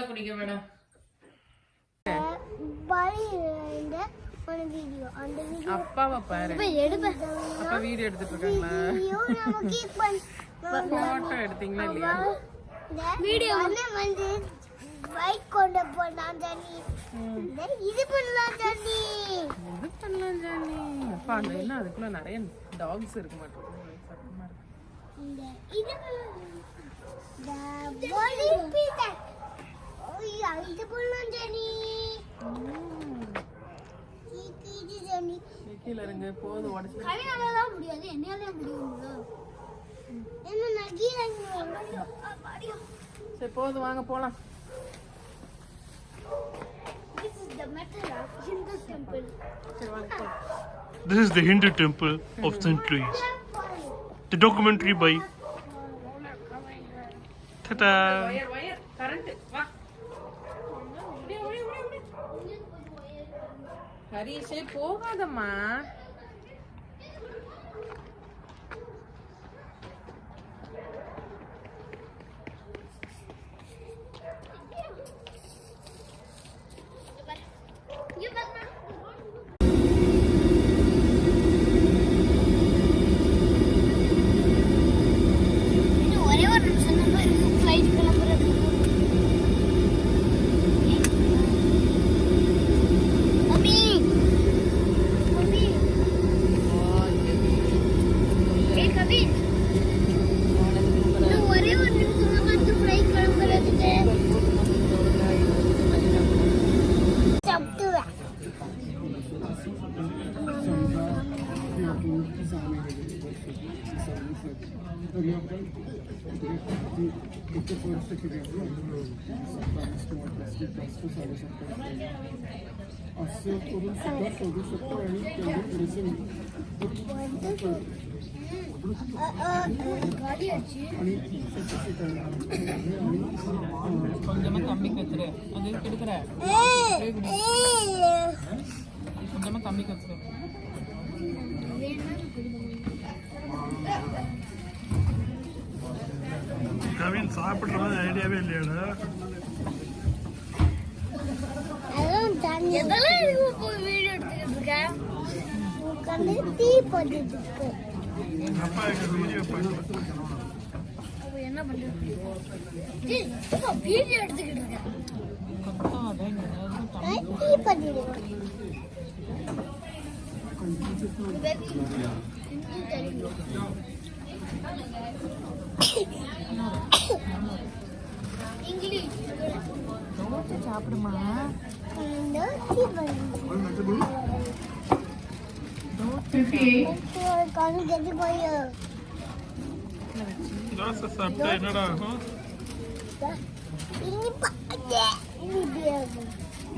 குடிக்க வேணாம். அப்பாவை பாரு. அப்பா வீடியோ எடுத்துட்டு இருக்காங்களா? போட்டோ எடுத்தீங்களா இல்லையா? வீடியோ வந்து பைக் கொண்டு போலாம் ஜானி. இது பண்ணலாம் ஜானி. அப்பா அங்க என்ன அதுக்குள்ள நிறைய டாக்ஸ் இருக்க மாட்டேங்குது. இது பாடி பீட்டா. ஓய்யா இது பண்ணலாம் ஜானி. இது ஜானி. கீழ இருங்க போது உடைச்சு. கையால தான் முடியாது என்னையால முடியும்ல. என்ன நகீரங்க. சரி போது வாங்க போலாம். This is the method of Hindu temple. This is the Hindu temple of St. Louis. The documentary by Tata. Wire current வா. ஹரிஷே போகாதம்மா. கொஞ்சமா கம்மிக்கு வச்சிரு. அது கெடுக்கிற. கொஞ்சமா கம்மிக்கு வச்சிரு. கவின் சாப்பிடுறது ஐடியாவே இல்லையாடா? வீடியோ எடுத்துக்கிட்டு இருக்கேன். தீ போட்டுட்டு இருக்கு. அப்பா வீடியோ பண்ணு. என்ன பண்றது? வீடியோ எடுத்துக்கிட்டு இருக்கேன். தீ போட்டுட்டு இருக்கு. இங்கிலீஷ் சாப்பிடுமா. தோசை சாப்பிட்டா என்னடா ஆகும்?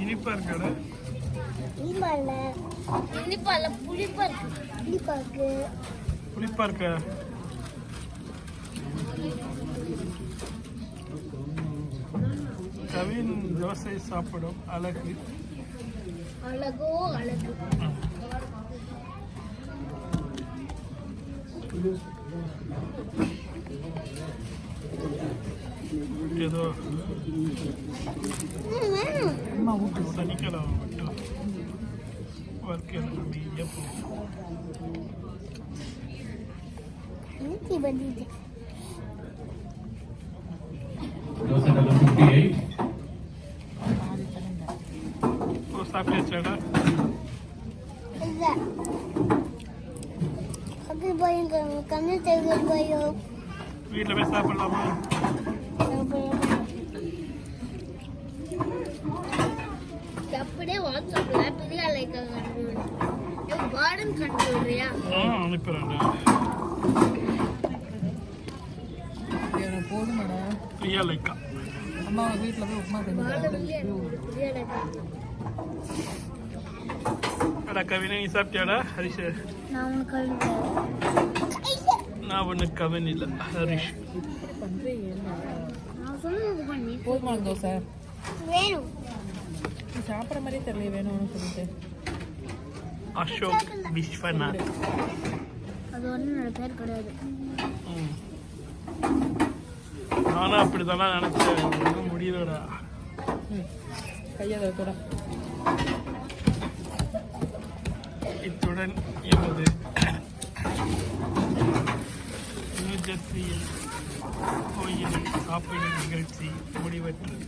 இனிப்பா இருக்காடா? இனிப்பால புளிப்பா இருக்கு. புளிப்பா இருக்கா? கவின் தோசை சாப்பிடும் அழகு. அழகோ அழகு. ஏதோ சனிக்கிழமை மட்டும் வாழ்க்கையில் மீதியாக போகும். சாப்பிட்டாச்சாடா? வீட்டில் போய் சாப்பிடலாமா? அப்படியே வாட்ஸ்அப்ல பிரியா லைக் கார்டன் கண்டுறியா? அனுப்புறேன். போதுமாடா பிரியா லைக்கா. அம்மா வீட்டில் போய் உப்புமா அடா கவினை நீ சாப்பிட்டியாடா? ஹரிஷ் நான் ஒன்று கவின் இல்லை ஹரிஷ். போதுமா தோசை வேணும் சாப்பிட்ற மாதிரியே தெரியல வேணும்னு சொல்லிட்டு. அசோக் விஸ்வநாத் அது ஒன்றும் பேர் கிடையாது. நானும் அப்படித்தானா நினைச்சேன். முடியலடா. கையதோட இத்துடன் எமது நியூஜெர்சியில் கோயில் சாப்பிடு நிகழ்ச்சி முடிவற்றது.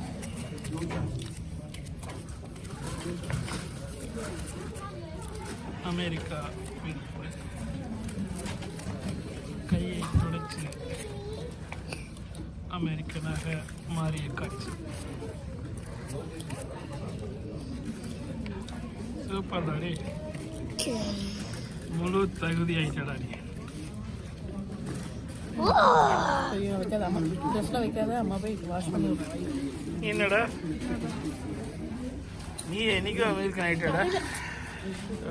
அமெரிக்கா மீட்பு கையை துடைச்சு அமெரிக்கனாக மாறிய காட்சி. சூப்பர் டாடி, முழு தகுதி ஆயிட்டடாடி. ஐயோ வைக்காத அம்மா, ட்ரெஸ்லாம் வைக்காத அம்மா போய் வாஷ் பண்ணி என்னடா நீ என்னைக்கும் அமெரிக்கன் ஆயிட்டடா?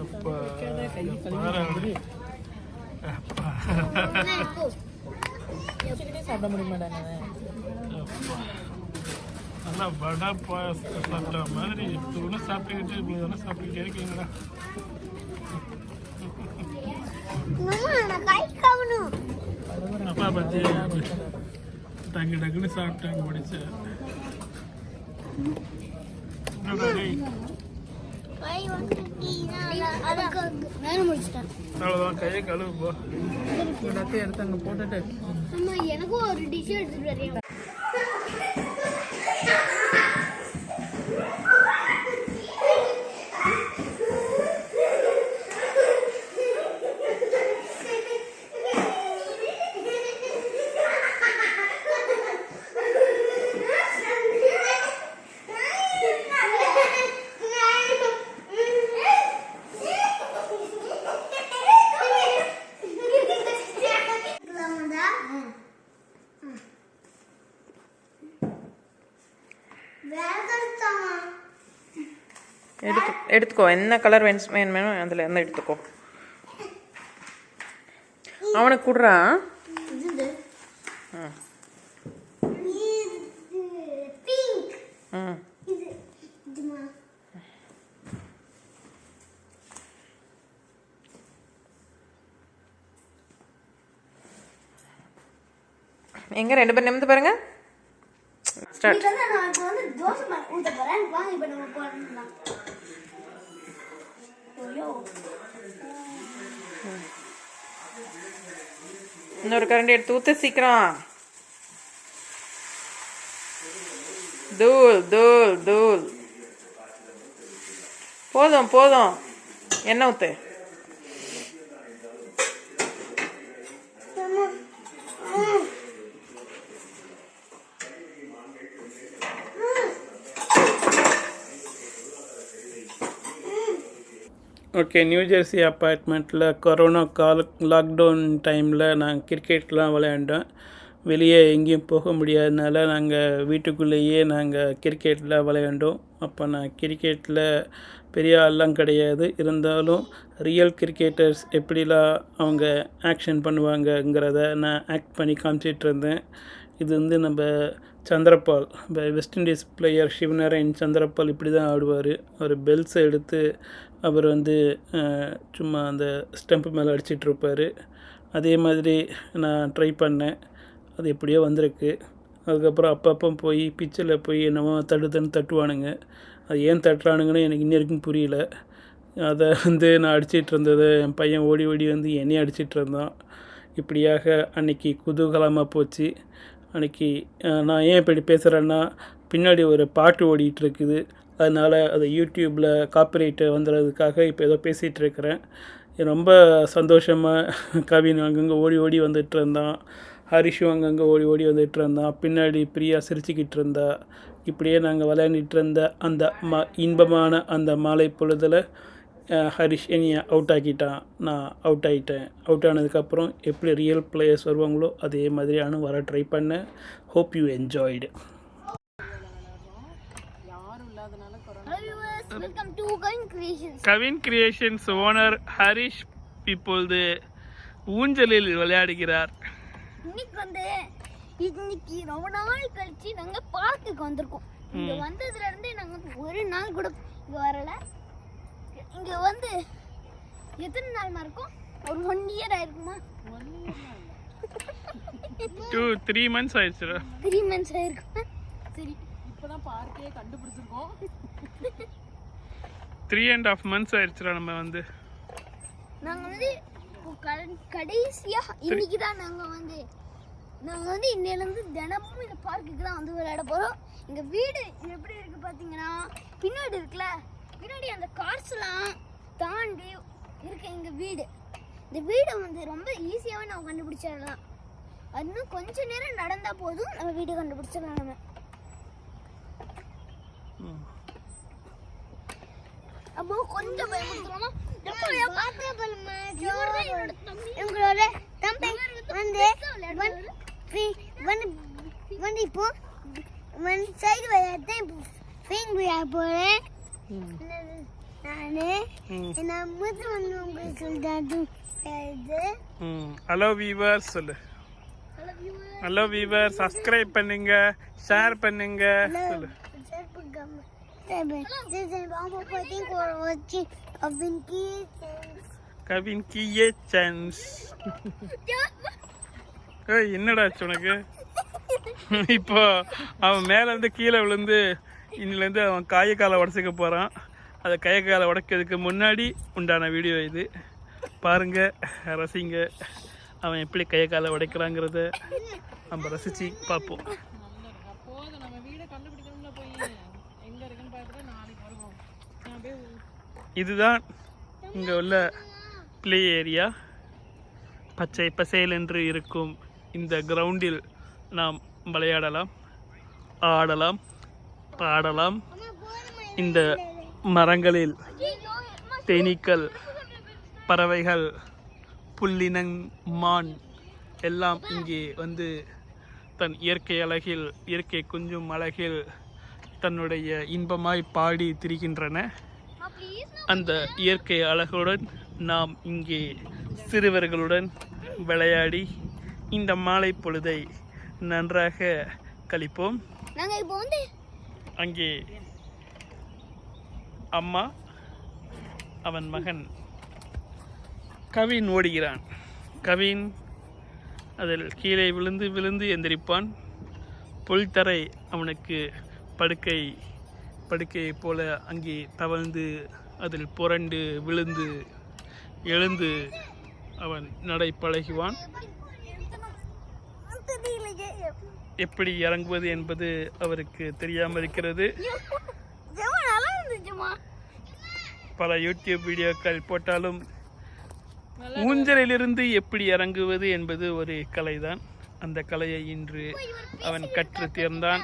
அப்பா அப்பா வச்சுக்கிட்டே சாப்பிட முடியுமாடா நான்? நல்லா வடை பாயசத்தை சாப்பிட்ட மாதிரி தூணை சாப்பிட்டுக்கிட்டு இப்படி சாப்பிட்டுக்கிட்டே இருக்கீங்களா? அப்பா பத்தி டக்கு டக்குன்னு சாப்பிட்டாங்க முடிச்ச. அவ்வளோதான், கையை கழுவு போ. எல்லாத்தையும் எடுத்து அங்கே போட்டுட்டு எனக்கும் ஒரு டிஷ் எடுத்துட்டு வரேன். எடுத்துக்கோ, என்ன கலர் வேணும் அதில் என்ன எடுத்துக்கோ. அவனுக்கு கொடுறா. எங்க 2 பேர் நிமிந்து பாருங்க. ஸ்டார்ட். இன்னொரு கரண்டி எடுத்து ஊத்து சீக்கிரம். தூள் தூள் தூள். போதும் போதும், எண்ணெய் ஊத்து. ஓகே, நியூஜெர்சி அப்பார்ட்மெண்ட்டில் கொரோனா லாக்டவுன் டைமில் நாங்கள் கிரிக்கெட்லாம் விளையாண்டோம். வெளியே எங்கேயும் போக முடியாதனால நாங்கள் வீட்டுக்குள்ளேயே நாங்கள் கிரிக்கெட்டில் விளையாண்டோம். அப்போ நான் கிரிக்கெட்டில் பெரிய ஆள்லாம் கிடையாது, இருந்தாலும் ரியல் கிரிக்கெட்டர்ஸ் எப்படிலாம் அவங்க ஆக்ஷன் பண்ணுவாங்கங்கிறத நான் ஆக்ட் பண்ணி காமிச்சிட்டு இருந்தேன். இது வந்து நம்ம Chanderpaul, West Indies player Shivnarine Chanderpaul இப்படி தான் ஆடுவார். அவர் பெல்ஸை எடுத்து அவர் வந்து சும்மா அந்த ஸ்டெம்ப்பு மேலே அடிச்சிட்ருப்பார். அதே மாதிரி நான் ட்ரை பண்ணேன், அது எப்படியோ வந்திருக்கு. அதுக்கப்புறம் அப்பப்போ போய் பிச்சில் போய் என்னமோ தட்டுவானுங்க. அது ஏன் தட்டுறானுங்கன்னு எனக்கு இன்ன வரைக்கும் புரியல. அதை வந்து நான் அடிச்சிட்டு இருந்ததை என் பையன் ஓடி ஓடி வந்து என்னையும் அடிச்சிட்டு இருந்தான். இப்படியாக அன்றைக்கி குதூகலமாக போச்சு. அன்றைக்கி நான் ஏன் இப்படி பேசுகிறேன்னா, பின்னாடி ஒரு பாட்டு ஓடிட்டுருக்குது, அதனால் அதை யூடியூப்பில் காப்பிரைட்டு வந்துடுறதுக்காக இப்போ ஏதோ பேசிகிட்டு இருக்கிறேன். ரொம்ப சந்தோஷமாக கவின் அங்கங்கே ஓடி ஓடி வந்துட்டு இருந்தான், ஹரிஷும் அங்கங்கே ஓடி ஓடி வந்துட்டு இருந்தான், பின்னாடி பிரியா சிரிச்சுக்கிட்டு இருந்தா. இப்படியே நாங்கள் விளையாண்டுட்டு இருந்த அந்த இன்பமான அந்த மாலை பொழுதில் ஹரிஷ் என்னையை அவுட் ஆக்கிட்டான். நான் அவுட் ஆகிட்டேன். அவுட் ஆனதுக்கப்புறம் எப்படி ரியல் பிளேயர்ஸ் வருவாங்களோ அதே மாதிரி நானும் வர ட்ரை பண்ணேன். Hope you enjoyed. Kavin creations owner Harish இப்பொழுது ஊஞ்சலில் விளையாடுகிறார். இன்னைக்கு ரொம்ப நாள் கழிச்சு நாங்க பார்க்குக்கு வந்திருக்கோம். இங்க வந்ததுல இருந்தே நாங்க ஒரு நாள் கூட இங்க வரல. இங்க வந்து எத்தனை நாள் இருக்கும்? ஒரு 1 இயர் ஆயிருக்குமா? 2-3 months ஆயிடுச்சு. 3 months ஆயிருக்குமா? சரி, இப்பதான் பார்க்கே கண்டுபிடிச்சிருக்கோம். 3.5 months ஆயிடுச்சுடா நம்ம வந்து. நாங்க வந்து கடைசியா இன்னைக்கு தான் நாங்க வந்து இன்னையில இருந்து தினமும் இந்த பார்க்குக்கு தான் வந்து விளையாட போறோம். எங்க வீடு எப்படி இருக்கு பாத்தீங்கன்னா, பின்னாடி இருக்குல்ல, பின்னாடி அந்த கார்ஸ்லாம் தாண்டி இருக்கு எங்க வீடு. இந்த வீடை வந்து ரொம்ப ஈஸியாவே நம்ம கண்டுபிடிச்சிடலாம். அது இன்னும் கொஞ்ச நேரம் நடந்தா போதும் நம்ம வீடு கண்டுபிடிச்சிடலாம். நம்ம அப்போ கொஞ்சம் பயமுறுத்துறோமா? எங்களோட தம்பி வந்து இப்போ சைடு விளையாட்டு ஃபீங் விளையாட போறேன். நானு என்ன முதல் வந்து உங்களுக்கு சொல்றேன். ஹலோ வீவர்ஸ் சொல்லு. ஹலோ வீவர், சப்ஸ்கிரைப் பண்ணுங்க, ஷேர் பண்ணுங்க சொல்லு. கவின் கிச்சன்ஸ். ஏய் என்னடா ஆச்சு உனக்கு? இப்போ அவன் மேல இருந்து கீழே விழுந்து இன்னில இருந்து அவன் காலை உடச்சிக்க போறான். அதை காலை உடைக்கிறதுக்கு முன்னாடி உண்டான வீடியோ இது. பாருங்க, ரசிங்க. அவன் எப்படி காலை உடைக்கிறாங்கிறத நம்ம ரசிச்சு பார்ப்போம். இதுதான் இங்கே உள்ள ப்ளே ஏரியா. பச்சை பசேல் என்று இருக்கும் இந்த கிரவுண்டில் நாம் விளையாடலாம், ஆடலாம், பாடலாம். இந்த மரங்களில் தேனீக்கள், பறவைகள், புள்ளினங், மான் எல்லாம் இங்கே வந்து தன் இயற்கை அழகில், இயற்கை கொஞ்சம் அழகில் தன்னுடைய இன்பமாய் பாடி திரிகின்றன. அந்த இயற்கை அழகுடன் நாம் இங்கே சிறுவர்களுடன் விளையாடி இந்த மாலை பொழுதை நன்றாக கழிப்போம். அங்கே அம்மா, அவன் மகன் கவின் ஓடுகிறான். கவின் அதில் கீழே விழுந்து விழுந்து எந்திரிப்பான். புல்தரை அவனுக்கு படுக்கையை போல அங்கே தவழ்ந்து அதில் புரண்டு விழுந்து எழுந்து அவன் நடை பழகுவான். எப்படி இறங்குவது என்பது அவருக்கு தெரியாமல் இருக்கிறது. பல யூடியூப் வீடியோக்கள் போட்டாலும் ஊஞ்சலிலிருந்து எப்படி இறங்குவது என்பது ஒரு கலைதான். அந்த கலையை இன்று அவன் கற்று தேர்ந்தான்.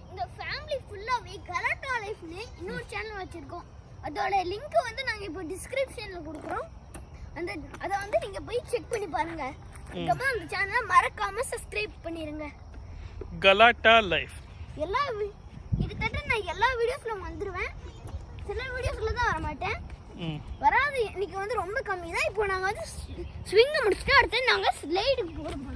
இந்த ஃபேமிலி ஃபுல்லாவே கலாட்டா லைஃப்ல இன்னொரு சேனல் வச்சிருக்கோம். அதோட லிங்க் வந்து நாங்க இப்போ டிஸ்கிரிப்ஷன்ல கொடுக்குறோம். அத வந்து நீங்க போய் செக் பண்ணி பாருங்க. அதுக்கப்புறம் அந்த சேனலை மறக்காம சப்ஸ்கிரைப் பண்ணிருங்க. கலாட்டா லைஃப் கிட்டத்தட்ட நான் எல்லா வீடியோஸ்ல வந்துருவேன். சில வீடியோஸ்ல தான் வர மாட்டேன். வராது இன்னைக்கு வந்து ரொம்ப கம்மி தான். இப்போ நாங்க வந்து ஸ்விங் முடிச்சுட்டு அடுத்து நாங்க ஸ்லைடுக்கு போறோம்.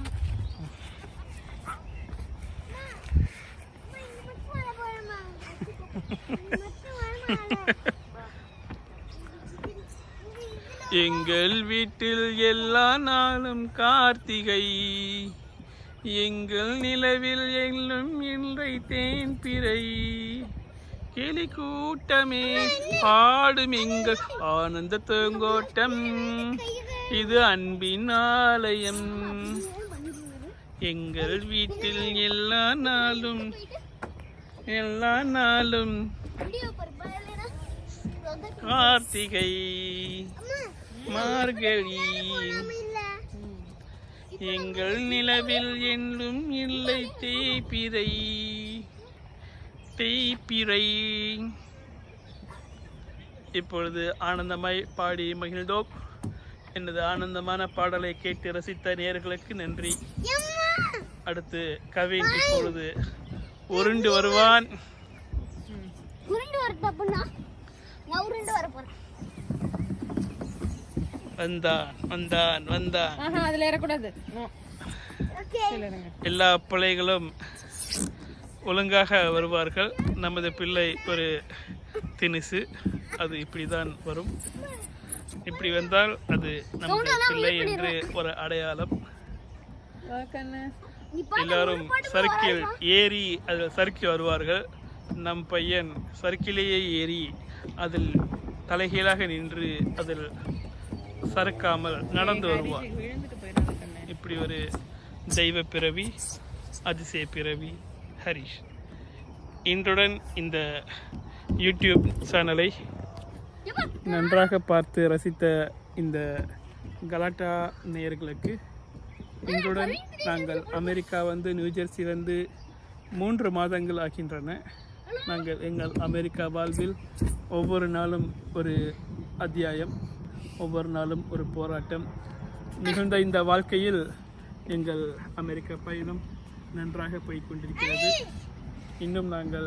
எங்கள் வீட்டில் எல்லா நாளும் கார்த்திகை, எங்கள் நிலவில் எல்லும் இன்றை தேன் பிறை, கிளி கூட்டமே ஆடும் எங்கள் ஆனந்த தேங்கோட்டம், இது அன்பின் ஆலயம். எங்கள் வீட்டில் எல்லா நாளும் கார்த்திகை மார்கழி, எங்கள் நிலவில் என்றும் இல்லை தேய்பிறை. இப்பொழுது ஆனந்தமாய் பாடி மகிழ்ந்தோம். எனது ஆனந்தமான பாடலை கேட்டு ரசித்த நேயர்களுக்கு நன்றி. அடுத்து கவின் இப்பொழுது உருண்டு வருவான். வந்தான். அதுல ஏறக்கூடாது. எல்லா பிள்ளைகளும் ஒழுங்காக வருவார்கள். நமது பிள்ளை ஒரு திணிசு, அது இப்படிதான் வரும். இப்படி வந்தால் அது நமது பிள்ளை என்று ஒரு அடையாளம். எல்லாரும் சறுக்கில் ஏறி அதில் சறுக்கி வருவார்கள். நம் பையன் சறுக்கிலேயே ஏறி அதில் தலைகீழாக நின்று அதில் சறுக்காமல் நடந்து வருவான். இப்படி ஒரு தெய்வ பிறவி, அதிசய பிறவி ஹரிஷ். இன்றுடன் இந்த யூடியூப் சேனலை நன்றாக பார்த்து ரசித்த இந்த கலாட்டா நேயர்களுக்கு இன்றுடன் நாங்கள் அமெரிக்கா வந்து நியூஜெர்சி வந்து 3 மாதங்கள் ஆகின்றன. நாங்கள் எங்கள் அமெரிக்கா வாழ்வில் ஒவ்வொரு நாளும் ஒரு அத்தியாயம், ஒவ்வொரு நாளும் ஒரு போராட்டம் மிகுந்த இந்த வாழ்க்கையில் எங்கள் அமெரிக்கா பயணம் நன்றாக போய் கொண்டிருக்கிறது. இன்னும் நாங்கள்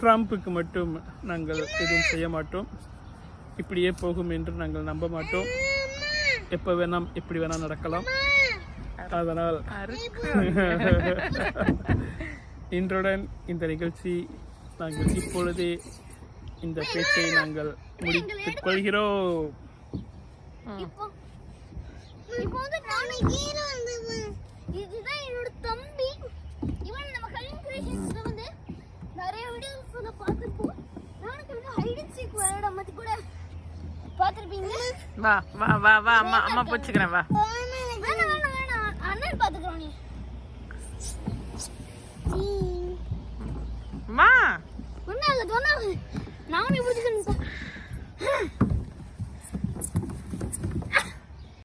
ட்ரம்புக்கு மட்டும் நாங்கள் எதுவும் செய்ய மாட்டோம். இப்படியே போகும் என்று நாங்கள் நம்ப மாட்டோம். எப்போ வேணாம் எப்படி வேணாம் நடக்கலாம். அதனால் இன்றுடன் இந்த நிகழ்ச்சி நாங்கள் இப்பொழுதே இந்த பேச்சை நாங்கள் முடித்துக் கொள்கிறோம். இதுதான் என்னோட தம்பி. இவன் நம்ம கலின் கிரியேஷன்ஸ்ல வந்து நிறைய வீடியோஸ்ல பார்த்திருப்போம். நானும் வந்து ஹைட் அண்ட் சீக் விளையாட மாதிரி கூட பார்த்திருப்பீங்க. வா வா வா வா அம்மா அம்மா போச்சுக்கிறேன் வா. வேணாம் வேணாம் வேணாம், அண்ணன் பாத்துக்கறோம். நீ அம்மா ஒண்ணால நானும் இப்படி